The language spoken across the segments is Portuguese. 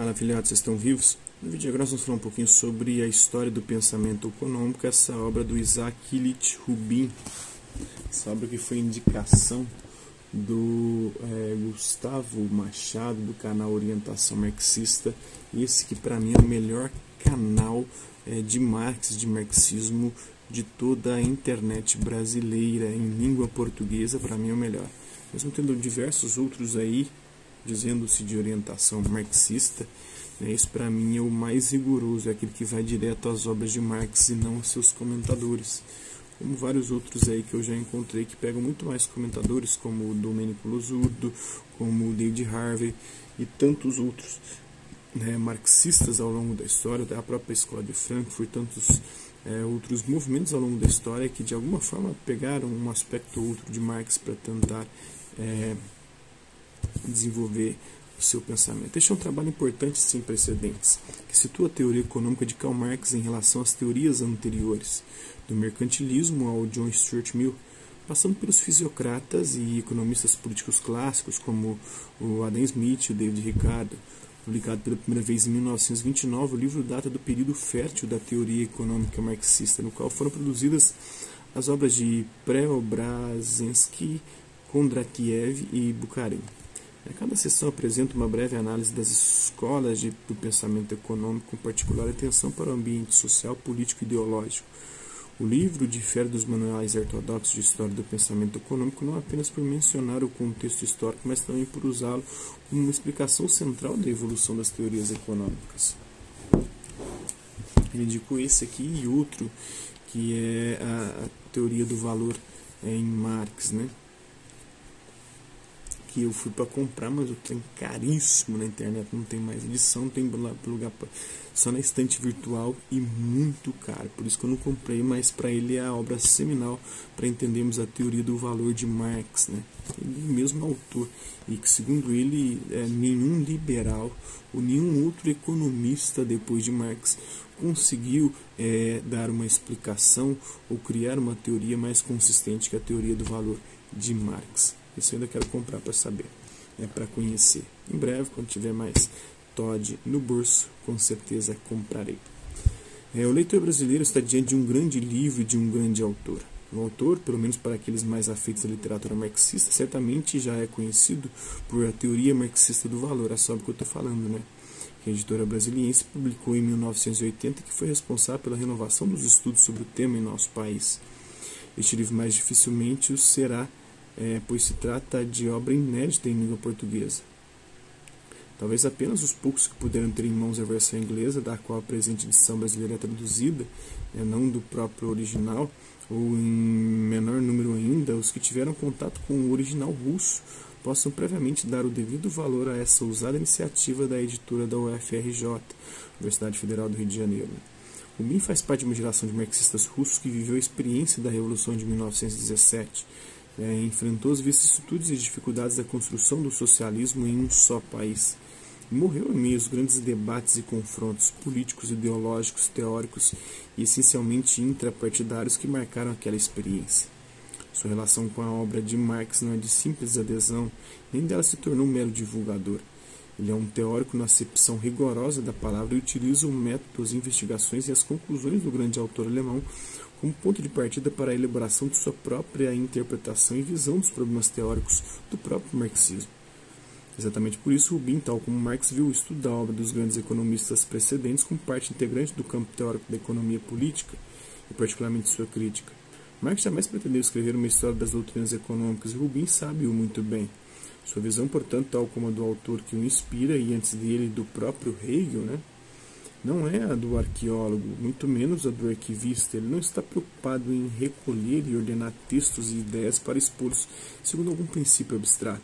Fala, afiliados, vocês estão vivos? No vídeo agora nós vamos falar um pouquinho sobre a história do pensamento econômico, essa obra do Isaac Illich Rubin, essa obra que foi indicação do Gustavo Machado, do canal Orientação Marxista, esse que para mim é o melhor canal de Marx, de marxismo de toda a internet brasileira em língua portuguesa. Para mim é o melhor, mesmo tendo diversos outros aí dizendo-se de orientação marxista, esse para mim é o mais rigoroso, é aquele que vai direto às obras de Marx e não aos seus comentadores, como vários outros aí que eu já encontrei que pegam muito mais comentadores, como o Domênico Losurdo, como o David Harvey e tantos outros marxistas ao longo da história, da própria escola de Frankfurt, tantos outros movimentos ao longo da história que de alguma forma pegaram um aspecto ou outro de Marx para tentar desenvolver o seu pensamento. Este é um trabalho importante sem precedentes, que situa a teoria econômica de Karl Marx em relação às teorias anteriores, do mercantilismo ao John Stuart Mill, passando pelos fisiocratas e economistas políticos clássicos como o Adam Smith e o David Ricardo. Publicado pela primeira vez em 1929, o livro data do período fértil da teoria econômica marxista, no qual foram produzidas as obras de Preobrazhensky, Kondratiev e Bukharin. Cada sessão apresenta uma breve análise das escolas do pensamento econômico, com particular atenção para o ambiente social, político e ideológico. O livro difere dos manuais ortodoxos de história do pensamento econômico não apenas por mencionar o contexto histórico, mas também por usá-lo como uma explicação central da evolução das teorias econômicas. Ele indicou esse aqui e outro, que é a teoria do valor em Marx, que eu fui para comprar, mas o trem caríssimo na internet, não tem mais edição, tem lugar só na estante virtual e muito caro, por isso que eu não comprei, mas para ele é a obra seminal para entendermos a teoria do valor de Marx, Ele é o mesmo autor, e que segundo ele nenhum liberal ou nenhum outro economista depois de Marx conseguiu dar uma explicação ou criar uma teoria mais consistente que a teoria do valor de Marx. Isso eu ainda quero comprar para saber, para conhecer. Em breve, quando tiver mais Todd no bolso, com certeza comprarei. O leitor brasileiro está diante de um grande livro e de um grande autor. O autor, pelo menos para aqueles mais afeitos à literatura marxista, certamente já é conhecido por a teoria marxista do valor, a obra que eu estou falando, que a editora brasiliense publicou em 1980 e que foi responsável pela renovação dos estudos sobre o tema em nosso país. Este livro mais dificilmente o será, pois se trata de obra inédita em língua portuguesa. Talvez apenas os poucos que puderam ter em mãos a versão inglesa, da qual a presente edição brasileira é traduzida, não do próprio original, ou em menor número ainda, os que tiveram contato com o original russo, possam previamente dar o devido valor a essa ousada iniciativa da editora da UFRJ, Universidade Federal do Rio de Janeiro. Rubin faz parte de uma geração de marxistas russos que viveu a experiência da Revolução de 1917, enfrentou as vicissitudes e dificuldades da construção do socialismo em um só país. E morreu em meio aos grandes debates e confrontos políticos, ideológicos, teóricos e essencialmente intrapartidários que marcaram aquela experiência. Sua relação com a obra de Marx não é de simples adesão, nem dela se tornou um mero divulgador. Ele é um teórico na acepção rigorosa da palavra e utiliza o método, as investigações e as conclusões do grande autor alemão como ponto de partida para a elaboração de sua própria interpretação e visão dos problemas teóricos do próprio marxismo. Exatamente por isso, Rubin, tal como Marx, viu o estudo da obra dos grandes economistas precedentes como parte integrante do campo teórico da economia política, e particularmente sua crítica. Marx jamais pretendeu escrever uma história das doutrinas econômicas, e Rubin sabe-o muito bem. Sua visão, portanto, tal como a do autor que o inspira, e antes dele do próprio Hegel, não é a do arqueólogo, muito menos a do arquivista. Ele não está preocupado em recolher e ordenar textos e ideias para expô-los segundo algum princípio abstrato,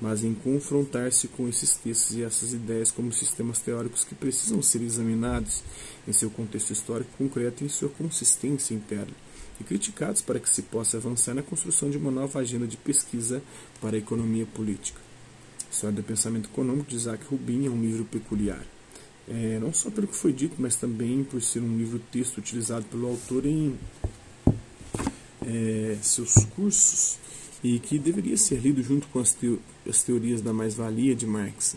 mas em confrontar-se com esses textos e essas ideias como sistemas teóricos que precisam ser examinados em seu contexto histórico concreto e em sua consistência interna, e criticados para que se possa avançar na construção de uma nova agenda de pesquisa para a economia política. A História do Pensamento Econômico de Isaac Rubin é um livro peculiar. Não só pelo que foi dito, mas também por ser um livro-texto utilizado pelo autor em seus cursos e que deveria ser lido junto com as teorias da mais-valia de Marx.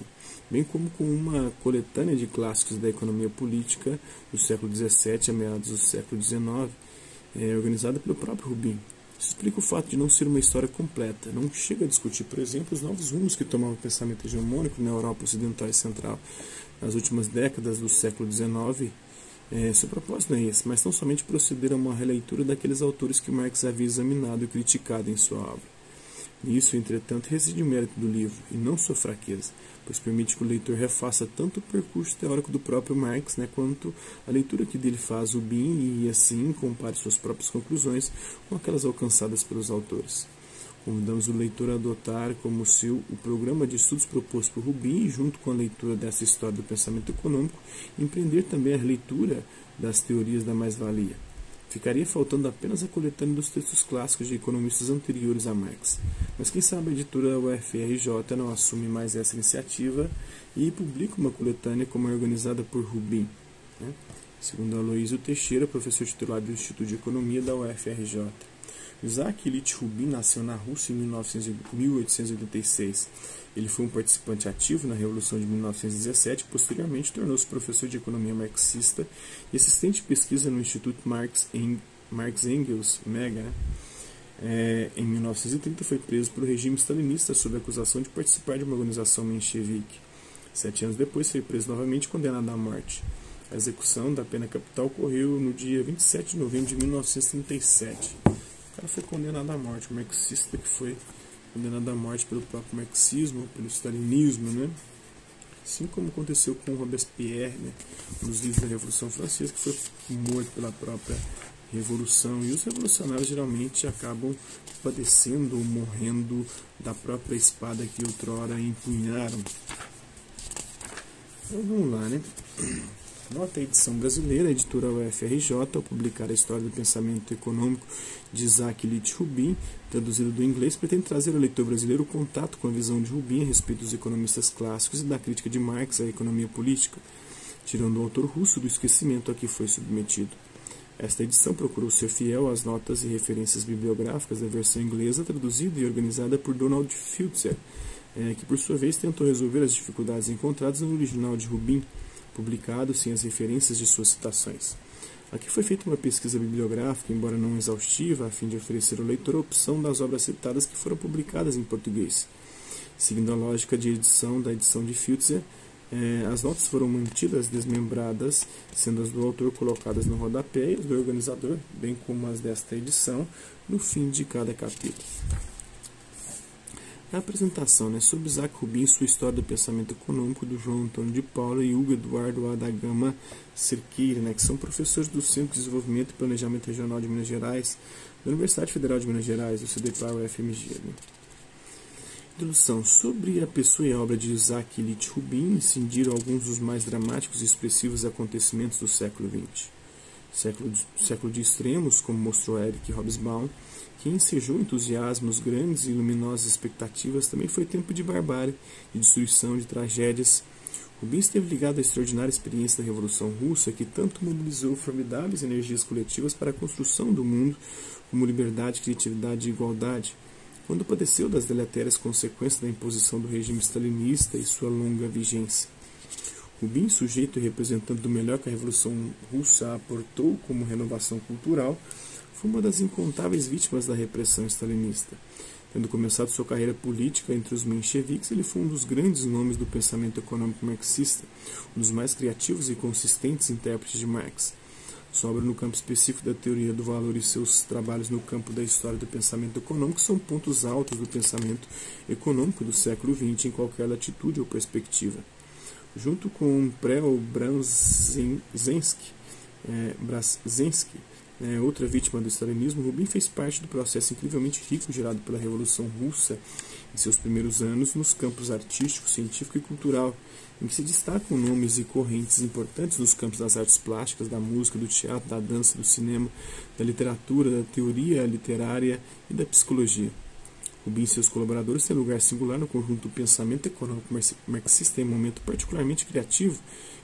bem como com uma coletânea de clássicos da economia política do século XVII a meados do século XIX, organizada pelo próprio Rubin. Isso explica o fato de não ser uma história completa. Não chega a discutir, por exemplo, os novos rumos que tomava o pensamento hegemônico na Europa Ocidental e Central nas últimas décadas do século XIX. Seu propósito não é esse, mas tão somente proceder a uma releitura daqueles autores que Marx havia examinado e criticado em sua obra. Nisso, entretanto, reside o mérito do livro, e não sua fraqueza, pois permite que o leitor refaça tanto o percurso teórico do próprio Marx, quanto a leitura que dele faz Rubin e, assim, compare suas próprias conclusões com aquelas alcançadas pelos autores. Convidamos o leitor a adotar como seu o programa de estudos proposto por Rubin e, junto com a leitura dessa história do pensamento econômico, empreender também a releitura das teorias da mais-valia. Ficaria faltando apenas a coletânea dos textos clássicos de economistas anteriores a Marx. Mas quem sabe a editora UFRJ não assume mais essa iniciativa e publica uma coletânea como é organizada por Rubin. Segundo Aloysio Teixeira, professor titular do Instituto de Economia da UFRJ. Isaac Ilyich Rubin nasceu na Rússia em 1886. Ele foi um participante ativo na Revolução de 1917 e posteriormente tornou-se professor de economia marxista e assistente de pesquisa no Instituto Marx Engels Mega. Em 1930 foi preso pelo regime stalinista sob a acusação de participar de uma organização menchevique. 7 anos depois foi preso novamente e condenado à morte. A execução da pena capital ocorreu no dia 27 de novembro de 1937. O cara foi condenado à morte, o marxista que foi condenado à morte pelo próprio marxismo, pelo stalinismo, assim como aconteceu com Robespierre, um dos líderes da Revolução Francesa, que foi morto pela própria Revolução. E os revolucionários geralmente acabam padecendo ou morrendo da própria espada que outrora empunharam. Então vamos lá, Nota a edição brasileira, a editora UFRJ, ao publicar a história do pensamento econômico de Isaac Ilyich Rubin, traduzido do inglês, pretende trazer ao leitor brasileiro o contato com a visão de Rubin a respeito dos economistas clássicos e da crítica de Marx à economia política, tirando o autor russo do esquecimento a que foi submetido. Esta edição procurou ser fiel às notas e referências bibliográficas da versão inglesa, traduzida e organizada por Donald Fielder, que por sua vez tentou resolver as dificuldades encontradas no original de Rubin, publicado sem as referências de suas citações. Aqui foi feita uma pesquisa bibliográfica, embora não exaustiva, a fim de oferecer ao leitor a opção das obras citadas que foram publicadas em português. Seguindo a lógica de edição da edição de Fielder, as notas foram mantidas desmembradas, sendo as do autor colocadas no rodapé e as do organizador, bem como as desta edição, no fim de cada capítulo. A apresentação sobre Isaac Rubin e sua história do pensamento econômico, do João Antônio de Paula e Hugo Eduardo Adagama Cerqueira, que são professores do Centro de Desenvolvimento e Planejamento Regional de Minas Gerais, da Universidade Federal de Minas Gerais, do CDPA-UFMG. Introdução. Sobre a pessoa e a obra de Isaac Ilyich Rubin, incidiram alguns dos mais dramáticos e expressivos acontecimentos do século XX. Século de extremos, como mostrou Eric Hobsbawm, que ensejou entusiasmos, grandes e luminosas expectativas, também foi tempo de barbárie, de destruição, de tragédias. Rubin esteve ligado à extraordinária experiência da Revolução Russa, que tanto mobilizou formidáveis energias coletivas para a construção do mundo, como liberdade, criatividade e igualdade, quando padeceu das deletérias consequências da imposição do regime stalinista e sua longa vigência. Rubin, sujeito e representante do melhor que a Revolução Russa aportou como renovação cultural, foi uma das incontáveis vítimas da repressão stalinista. Tendo começado sua carreira política entre os mencheviques, ele foi um dos grandes nomes do pensamento econômico marxista, um dos mais criativos e consistentes intérpretes de Marx. Sua obra no campo específico da teoria do valor e seus trabalhos no campo da história do pensamento econômico são pontos altos do pensamento econômico do século XX em qualquer latitude ou perspectiva. Junto com Preobrazhensky, outra vítima do stalinismo, Rubin fez parte do processo incrivelmente rico gerado pela Revolução Russa em seus primeiros anos nos campos artístico, científico e cultural, em que se destacam nomes e correntes importantes nos campos das artes plásticas, da música, do teatro, da dança, do cinema, da literatura, da teoria literária e da psicologia. Rubin e seus colaboradores têm lugar singular no conjunto do pensamento econômico marxista em um momento particularmente criativo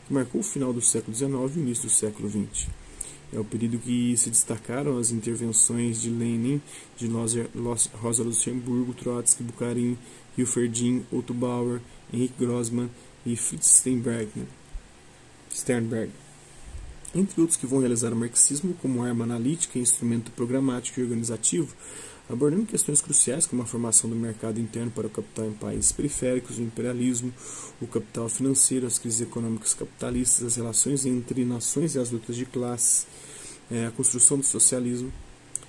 que marcou o final do século XIX e o início do século XX. É o período que se destacaram as intervenções de Lenin, de Rosa Luxemburgo, Trotsky, Bukharin, Hilferdin, Otto Bauer, Henrik Grossman, e Fritz Sternberg, né? Entre outros que vão realizar o marxismo como arma analítica e instrumento programático e organizativo, abordando questões cruciais como a formação do mercado interno para o capital em países periféricos, o imperialismo, o capital financeiro, as crises econômicas capitalistas, as relações entre nações e as lutas de classes, a construção do socialismo.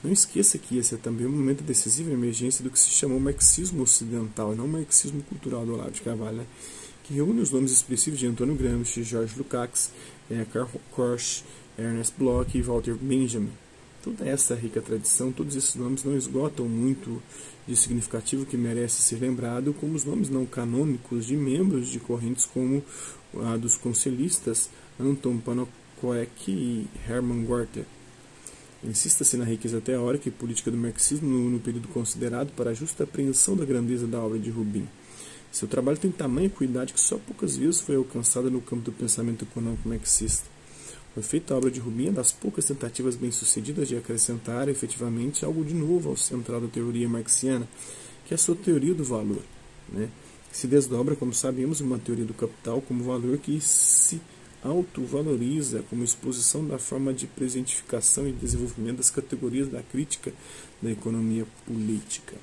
Não esqueça que esse é também um momento decisivo e emergência do que se chamou marxismo ocidental, não marxismo cultural do Olavo de Carvalho, né? Que reúne os nomes expressivos de Antônio Gramsci, George Lukács, Karl Korsch, Ernest Bloch e Walter Benjamin. Toda essa rica tradição, todos esses nomes não esgotam muito de significativo que merece ser lembrado, como os nomes não canônicos de membros de correntes como a dos conselhistas Anton Pannekoek e Hermann Werther. Insista-se na riqueza teórica e política do marxismo no período considerado para a justa apreensão da grandeza da obra de Rubin. Seu trabalho tem tamanha cuidado que só poucas vezes foi alcançada no campo do pensamento econômico marxista. Foi feita a obra de Rubin das poucas tentativas bem-sucedidas de acrescentar efetivamente algo de novo ao central da teoria marxiana, que é a sua teoria do valor, né? Que se desdobra, como sabemos, uma teoria do capital como valor que se autovaloriza como exposição da forma de presentificação e desenvolvimento das categorias da crítica da economia política.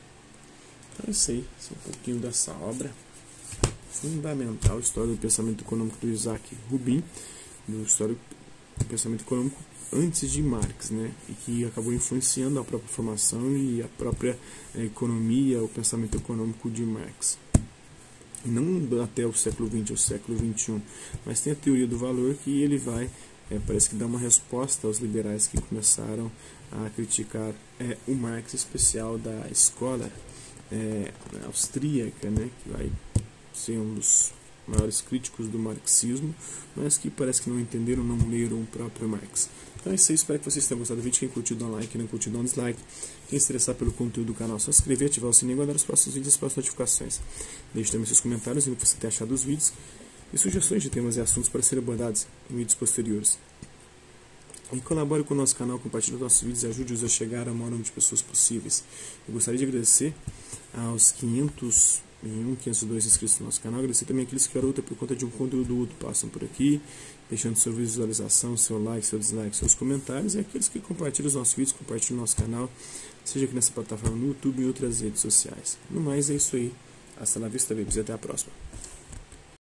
Então é isso aí, isso é um pouquinho dessa obra fundamental, História do Pensamento Econômico do Isaac Rubin, do História do Pensamento Econômico antes de Marx, né? E que acabou influenciando a própria formação e a própria economia, o pensamento econômico de Marx. Não até o século XX ou século XXI, mas tem a teoria do valor que ele vai, parece que dá uma resposta aos liberais que começaram a criticar o Marx, especial da escola austríaca, né, que vai ser um dos maiores críticos do marxismo, mas que parece que não entenderam, não leram o próprio Marx. Então é isso aí, espero que vocês tenham gostado do vídeo. Quem curtiu, dá um like, quem não curtiu, dá um dislike. Quem se interessar pelo conteúdo do canal, só se inscrever, ativar o sininho e guardar os próximos vídeos e as próximas notificações. Deixe também seus comentários, o que você tem achado dos vídeos e sugestões de temas e assuntos para serem abordados em vídeos posteriores. E colabore com o nosso canal, compartilhe os nossos vídeos e ajude-os a chegar ao maior número de pessoas possíveis. Eu gostaria de agradecer aos 502 inscritos no nosso canal, agradecer também aqueles que lutam por conta de um conteúdo útil, passam por aqui, deixando sua visualização, seu like, seu dislike, seus comentários, e aqueles que compartilham os nossos vídeos, compartilham o nosso canal, seja aqui nessa plataforma no YouTube e em outras redes sociais. No mais, é isso aí. Hasta la vista, babies, e até a próxima.